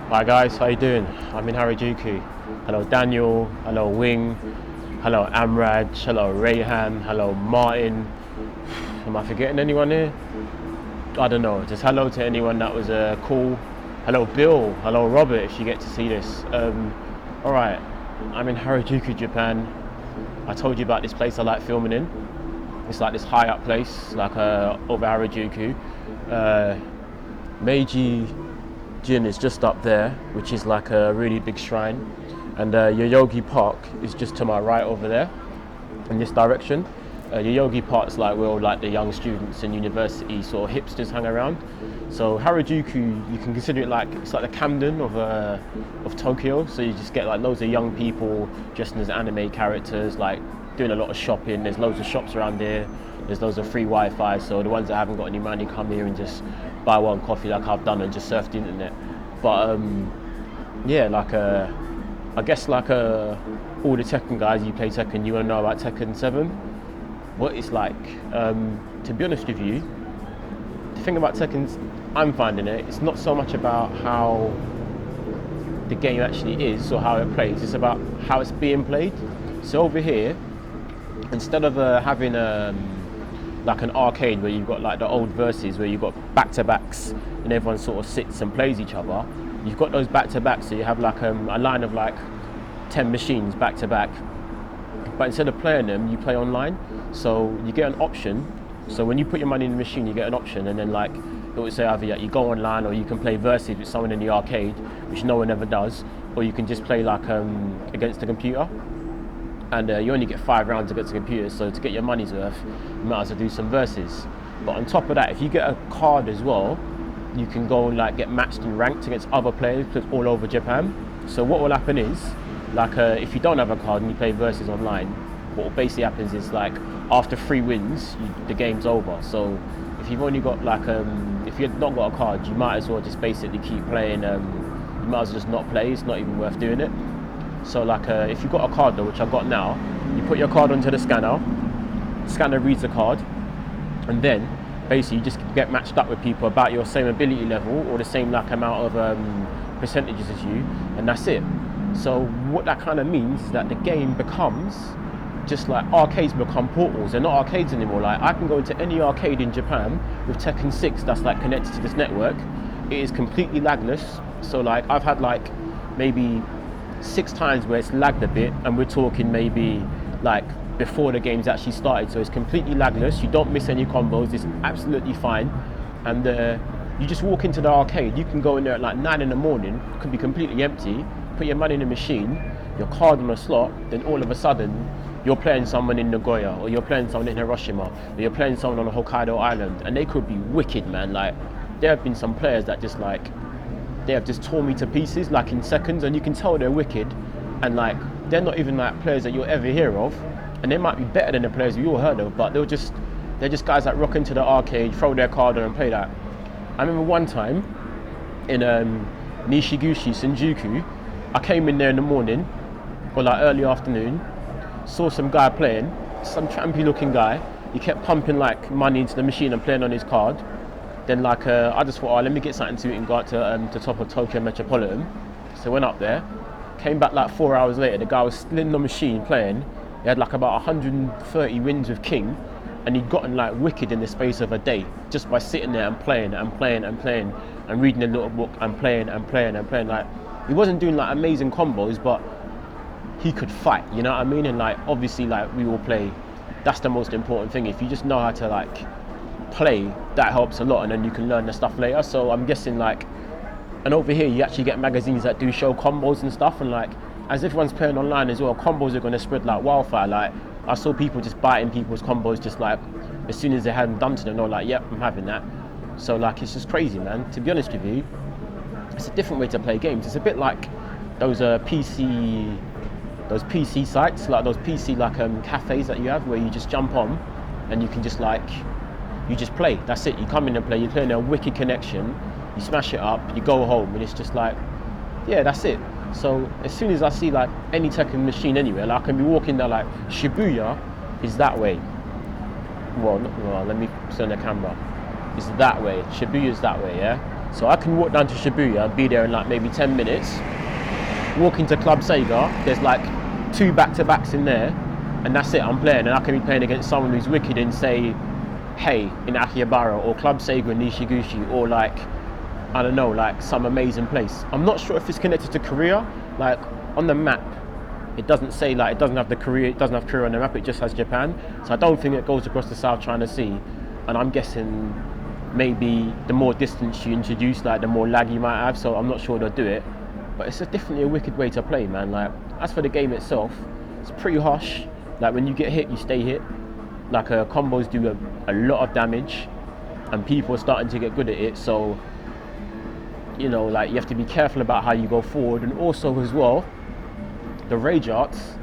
Hi guys, how you doing? I'm in Harajuku. Hello Daniel, hello Wing, hello Amraj, hello Rayhan, hello Martin. Am I forgetting anyone here? I don't know. Just hello to anyone that was cool. Hello Bill, hello Robert if you get to see this. Alright, I'm in Harajuku, Japan. I told you about this place I like filming in. It's like this high up place, like over Harajuku. Meiji Jin is just up there, which is like a really big shrine, and Yoyogi Park is just to my right over there, in this direction. Yoyogi Park's like where all like the young students and university sort of hipsters hang around. So Harajuku, you can consider it like it's like the Camden of Tokyo. So you just get like loads of young people dressed as anime characters, like doing a lot of shopping. There's loads of shops around here. There's loads of free Wi-Fi. So the ones that haven't got any money come here and just buy one coffee like I've done and just surf the internet. But yeah, like I guess like all the Tekken guys, you play Tekken, you wanna know about Tekken 7. What it's like. To be honest with you, the thing about Tekken, I'm finding it's not so much about how the game actually is or how it plays, it's about how it's being played. So over here, instead of having like an arcade where you've got like the old verses where you've got back-to-backs and everyone sort of sits and plays each other, you've got those back-to-backs, so you have like a line of like 10 machines back-to-back, but instead of playing them, you play online. So you get an option. So when you put your money in the machine, you get an option, and then like it would say either you go online or you can play versus with someone in the arcade, which no one ever does, or you can just play like against the computer. And you only get 5 rounds against the computer, so to get your money's worth, you might as well do some versus. But on top of that, if you get a card as well, you can go and like get matched and ranked against other players all over Japan. So what will happen is, like if you don't have a card and you play versus online, what basically happens is like after 3 wins, the game's over. So if you've only got like if you've not got a card, you might as well just basically keep playing. You might as well just not play. It's not even worth doing it. So like if you've got a card though, which I've got now, you put your card onto the scanner reads the card, and then basically you just get matched up with people about your same ability level or the same like amount of percentages as you, and that's it. So what that kind of means is that the game becomes just like arcades become portals. They're not arcades anymore. Like I can go into any arcade in Japan with Tekken 6 that's like connected to this network. It is completely lagless. So like I've had like maybe 6 times where it's lagged a bit, and we're talking maybe like before the game's actually started. So it's completely lagless. You don't miss any combos. It's absolutely fine. And you just walk into the arcade. You can go in there at like 9 in the morning. It could be completely empty. Put your money in the machine, your card on a slot. Then all of a sudden, you're playing someone in Nagoya, or you're playing someone in Hiroshima, or you're playing someone on a Hokkaido island, and they could be wicked, man. Like there have been some players that just like they have just torn me to pieces like in seconds, and you can tell they're wicked, and like they're not even like players that you'll ever hear of, and they might be better than the players you all heard of, but they're just guys that rock into the arcade, throw their card on and play that. I remember one time in Nishiguchi, Shinjuku, I came in there in the morning or like early afternoon, saw some guy playing, some trampy looking guy. He kept pumping like money into the machine and playing on his card. Then like I just thought, let me get something to eat and go out to top of Tokyo Metropolitan. So I went up there, came back like 4 hours later. The guy was still in the machine playing. He had like about 130 wins with King, and he'd gotten like wicked in the space of a day just by sitting there and playing and playing and playing and reading a little book and playing and playing and playing. Like he wasn't doing like amazing combos, but he could fight, you know what I mean? And like obviously like we all play, that's the most important thing. If you just know how to like play, that helps a lot, and then you can learn the stuff later. So I'm guessing like, and over here you actually get magazines that do show combos and stuff, and like as everyone's playing online as well, combos are going to spread like wildfire. Like I saw people just biting people's combos just like as soon as they had them done to them, they're like, yep, I'm having that. So like it's just crazy, man. To be honest with you, it's a different way to play games. It's a bit like those PC sites, like those PC like cafes that you have where you just jump on and you can just like you just play. That's it. You come in and play. You're playing a wicked connection. You smash it up. You go home, and it's just like, yeah, that's it. So as soon as I see like any Tekken machine anywhere, like I can be walking there, like Shibuya is that way. Well, let me turn the camera. It's that way. Shibuya is that way, yeah. So I can walk down to Shibuya and be there in like maybe 10 minutes. Walk into Club Sega, there's like 2 back-to-backs in there, and that's it, I'm playing. And I can be playing against someone who's wicked in, say, Hey in Akihabara, or Club Sega in Nishiguchi, or like, I don't know, like some amazing place. I'm not sure if it's connected to Korea. Like on the map, it doesn't say, like, it doesn't have Korea on the map, it just has Japan. So I don't think it goes across the South China Sea. And I'm guessing maybe the more distance you introduce, like the more lag you might have. So I'm not sure they'll do it. But it's definitely a wicked way to play, man. Like, as for the game itself, it's pretty harsh. Like when you get hit, you stay hit. Like combos do a lot of damage, and people are starting to get good at it. So, you know, like, you have to be careful about how you go forward. And also as well, the rage arts,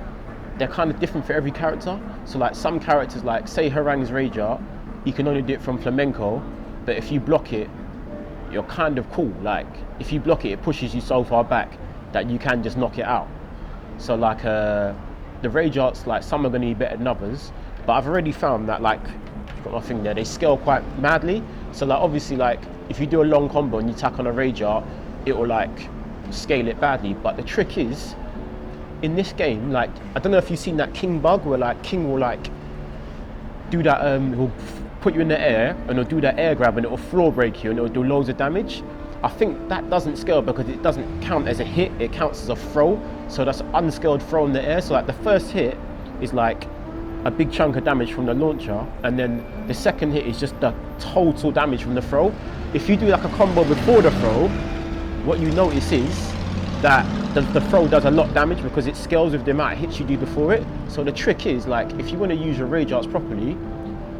they're kind of different for every character. So like some characters, like say Harang's rage art, you can only do it from flamenco, but if you block it, you're kind of cool. Like if you block it, it pushes you so far back that you can just knock it out. So like the rage arts, like some are going to be better than others, but I've already found that, like, I've got my thing there, they scale quite madly. So like obviously, like if you do a long combo and you tack on a rage art, it will like scale it badly. But the trick is, in this game, like, I don't know if you've seen that King bug where like King will like do that, he'll put you in the air and he'll do that air grab and it'll floor break you and it'll do loads of damage. I think that doesn't scale because it doesn't count as a hit, it counts as a throw. So that's an unscaled throw in the air. So like the first hit is like a big chunk of damage from the launcher, and then the second hit is just the total damage from the throw. If you do like a combo before the throw, what you notice is that the throw does a lot of damage because it scales with the amount of hits you do before it. So the trick is, like, if you want to use your rage arts properly,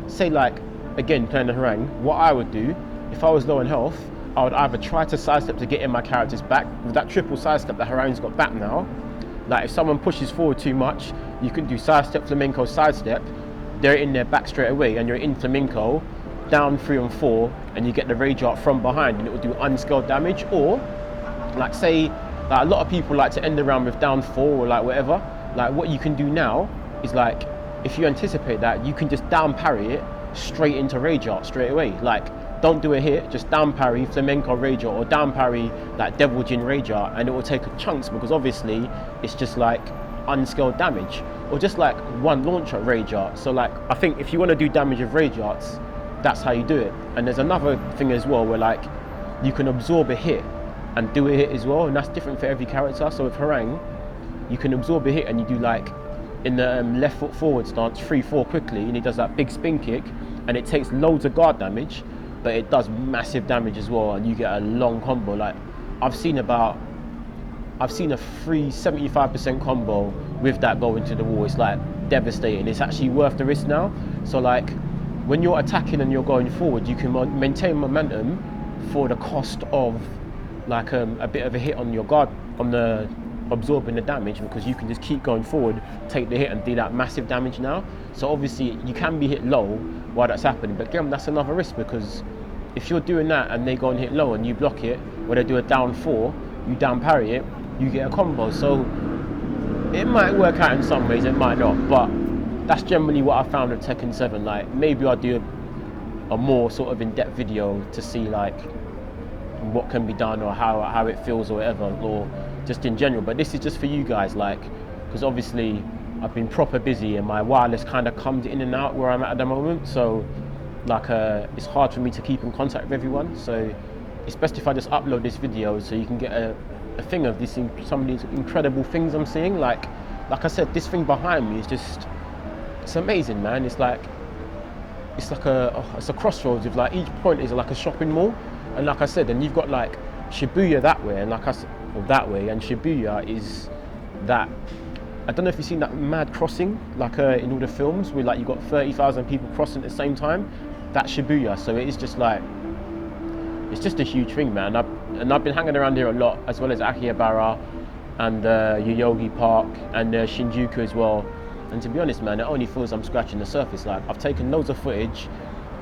say like, again, playing the Harang, what I would do, if I was low in health, I would either try to sidestep to get in my character's back. With that triple sidestep that Harang's got back now, like if someone pushes forward too much, you can do sidestep, flamenco, sidestep, they're in their back straight away, and you're in flamenco, down 3 and 4, and you get the rage art from behind and it will do unscaled damage. Or like say, like a lot of people like to end the round with down 4 or like whatever. Like what you can do now is, like, if you anticipate that, you can just down parry it straight into rage art straight away. Like, don't do a hit, just down parry flamenco rage art, or down parry that devil jin rage art, and it will take chunks because obviously it's just like unscaled damage. Or just like one launcher rage art. So like, I think if you want to do damage with rage arts, that's how you do it. And there's another thing as well where like you can absorb a hit and do a hit as well, and that's different for every character. So with Harang, you can absorb a hit and you do like in the left foot forward stance 3-4 quickly, and he does that big spin kick, and it takes loads of guard damage, but it does massive damage as well, and you get a long combo. Like I've seen a 75% combo with that going to the wall. It's like devastating. It's actually worth the risk now. So like when you're attacking and you're going forward, you can maintain momentum for the cost of like a bit of a hit on your guard, on the absorbing the damage, because you can just keep going forward, take the hit and do that massive damage now. So obviously you can be hit low while that's happening, but again, that's another risk, because if you're doing that and they go and hit low and you block it, or they do a down 4, you down parry it, you get a combo. So it might work out in some ways, it might not, but that's generally what I found with Tekken 7. Like maybe I'll do a more sort of in-depth video to see like what can be done or how it feels or whatever, or just in general. But this is just for you guys, like, because obviously I've been proper busy and my wireless kind of comes in and out where I'm at the moment, so like it's hard for me to keep in contact with everyone. So it's best if I just upload this video so you can get a thing of this, some of these incredible things I'm seeing. Like I said, this thing behind me is just, it's amazing, man. It's like it's a crossroads with like each point is like a shopping mall, and like I said, and you've got like Shibuya that way, and like I said, that way, and Shibuya is that, I don't know if you've seen that mad crossing like in all the films where like you got 30,000 people crossing at the same time. That's Shibuya. So it is just like, it's just a huge thing, man. I've been hanging around here a lot, as well as Akihabara and Yoyogi Park and Shinjuku as well. And to be honest, man, it only feels I'm scratching the surface. Like I've taken loads of footage,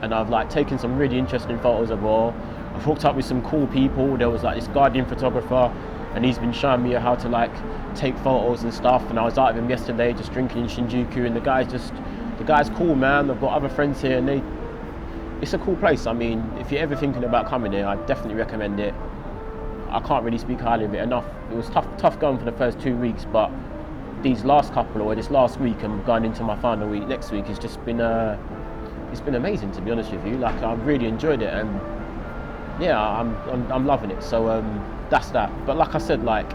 and I've like taken some really interesting photos as well. I've hooked up with some cool people. There was like this Guardian photographer, and he's been showing me how to like take photos and stuff. And I was out with him yesterday, just drinking in Shinjuku, and the guy's cool, man. I've got other friends here, and it's a cool place. I mean, if you're ever thinking about coming here, I definitely recommend it. I can't really speak highly of it enough. It was tough going for the first 2 weeks, but these last couple, or this last week and going into my final week next week, it's just been it's been amazing, to be honest with you. Like, I've really enjoyed it, and yeah, I'm loving it. So that's that. But like I said, like,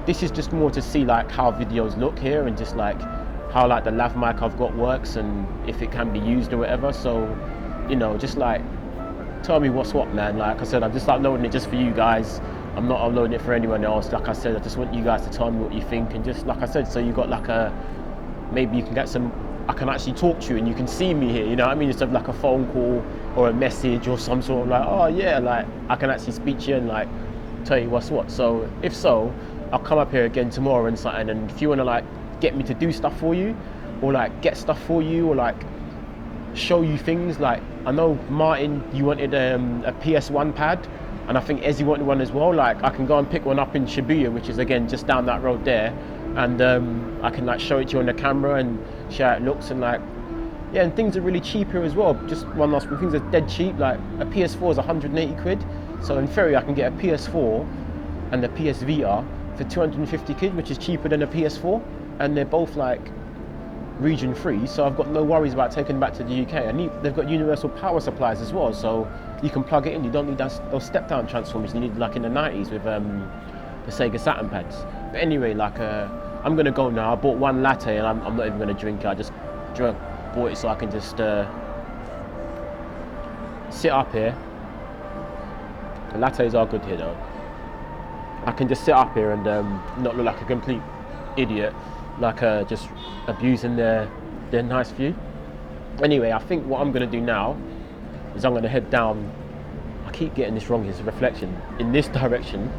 this is just more to see like how videos look here, and just like how like the lav mic I've got works, and if it can be used or whatever. So, you know, just like tell me what's what, man. Like I said, I'm just uploading it just for you guys. I'm not uploading it for anyone else. Like I said, I just want you guys to tell me what you think, and just like I said, so you got like maybe you can get some, I can actually talk to you and you can see me here, you know what I mean? Instead of like a phone call or a message or some sort of like, oh yeah, like I can actually speak to you and like tell you what's what. So if so, I'll come up here again tomorrow and something, and if you want to like get me to do stuff for you, or like get stuff for you, or like show you things, like I know Martin, you wanted a PS1 pad, and I think Ezzy wanted one as well. Like I can go and pick one up in Shibuya, which is again just down that road there, and I can like show it to you on the camera and show how it looks, and like yeah, and things are really cheap here as well. Just one last thing, things are dead cheap. Like a PS4 is 180 quid, so in theory I can get a PS4 and a PS Vita for 250 quid, which is cheaper than a PS4, and they're both like region free, so I've got no worries about taking them back to the UK. And they've got universal power supplies as well, so you can plug it in. You don't need those step down transformers you need like in the 90s with the Sega Saturn pads. But anyway, like I'm gonna go now. I bought one latte and I'm not even gonna drink it. I just bought it so I can just sit up here. The lattes are good here though. I can just sit up here and not look like a complete idiot, like just abusing their nice view. Anyway, I think what I'm going to do now is I'm going to head down, I keep getting this wrong, it's a reflection, in this direction.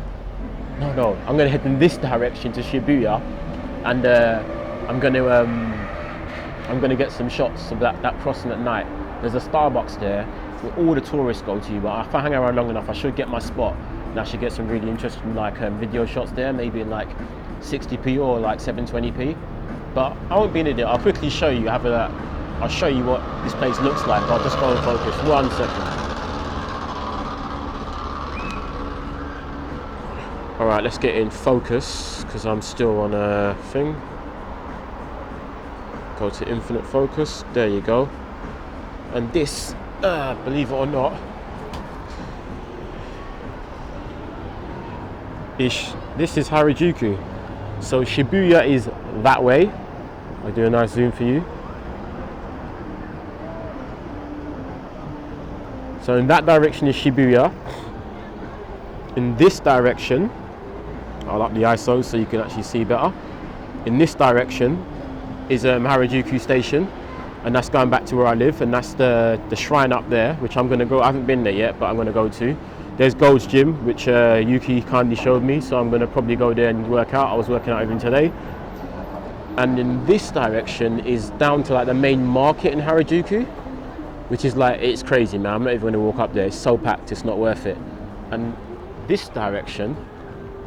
No, I'm going to head in this direction to Shibuya, and I'm going to get some shots of that crossing at night. There's a Starbucks there where all the tourists go to, but if I hang around long enough I should get my spot, and I should get some really interesting like video shots there, maybe in like 60p or like 720p. But I won't be in it. I'll quickly show you. I'll show you what this place looks like. I'll just go and focus. 1 second. All right, let's get in focus because I'm still on a thing. Go to infinite focus. There you go. And this, believe it or not, this is Harajuku. So Shibuya is that way. I'll do a nice zoom for you. So in that direction is Shibuya. In this direction, I'll up the ISO so you can actually see better. In this direction is Harajuku Station, and that's going back to where I live, and that's the shrine up there, which I'm going to go. I haven't been there yet, but I'm going to go to. There's Gold's Gym, which Yuki kindly showed me, so I'm going to probably go there and work out. I was working out even today. And in this direction is down to like the main market in Harajuku, which is like, it's crazy, man. I'm not even going to walk up there. It's so packed, it's not worth it. And this direction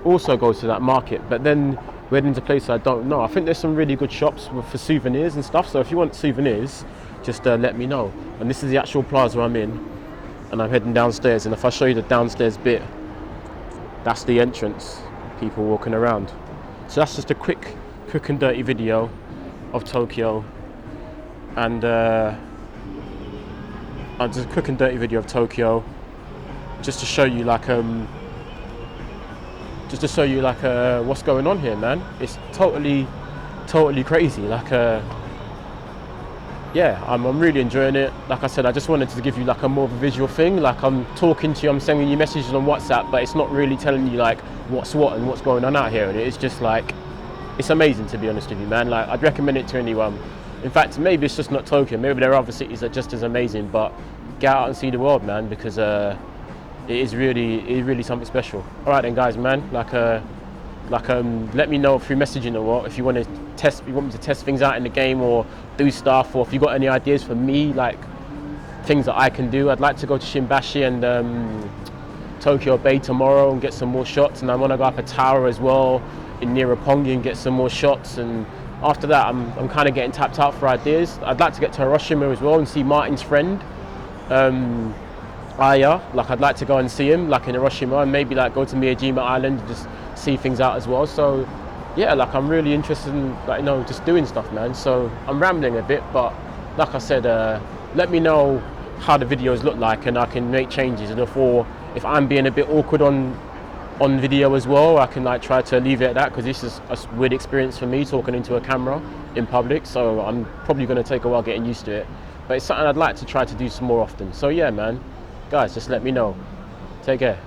also goes to that market, but then we're heading to places I don't know. I think there's some really good shops for souvenirs and stuff, so if you want souvenirs, just let me know. And this is the actual plaza I'm in, and I'm heading downstairs, and if I show you the downstairs bit, that's the entrance, people walking around. So that's just a quick and dirty video of Tokyo, and just a quick and dirty video of Tokyo, just to show you like what's going on here, man. It's totally crazy. Like yeah, I'm really enjoying it. Like I said, I just wanted to give you like a more of a visual thing. Like I'm talking to you, I'm sending you messages on WhatsApp, but it's not really telling you like what's what and what's going on out here. And it's just like, it's amazing, to be honest with you, man. Like I'd recommend it to anyone. In fact, maybe it's just not Tokyo. Maybe there are other cities that are just as amazing, but get out and see the world, man, because it is really something special. All right then, guys, man. Let me know through messaging or what, if you want me to test things out in the game or do stuff, or if you got any ideas for me, like things that I can do. I'd like to go to Shimbashi and Tokyo Bay tomorrow and get some more shots, and I want to go up a tower as well in Roppongi and get some more shots. And after that, I'm kind of getting tapped out for ideas. I'd like to get to Hiroshima as well and see Martin's friend, Aya, like I'd like to go and see him, like in Hiroshima, and maybe like go to Miyajima Island and just see things out as well. So yeah, like I'm really interested in, like, you know, just doing stuff, man. So I'm rambling a bit, but like I said, let me know how the videos look like, and I can make changes. And if I'm being a bit awkward on video as well, I can like try to alleviate that, because this is a weird experience for me, talking into a camera in public. So I'm probably going to take a while getting used to it, but it's something I'd like to try to do some more often. So yeah, man, guys, just let me know. Take care.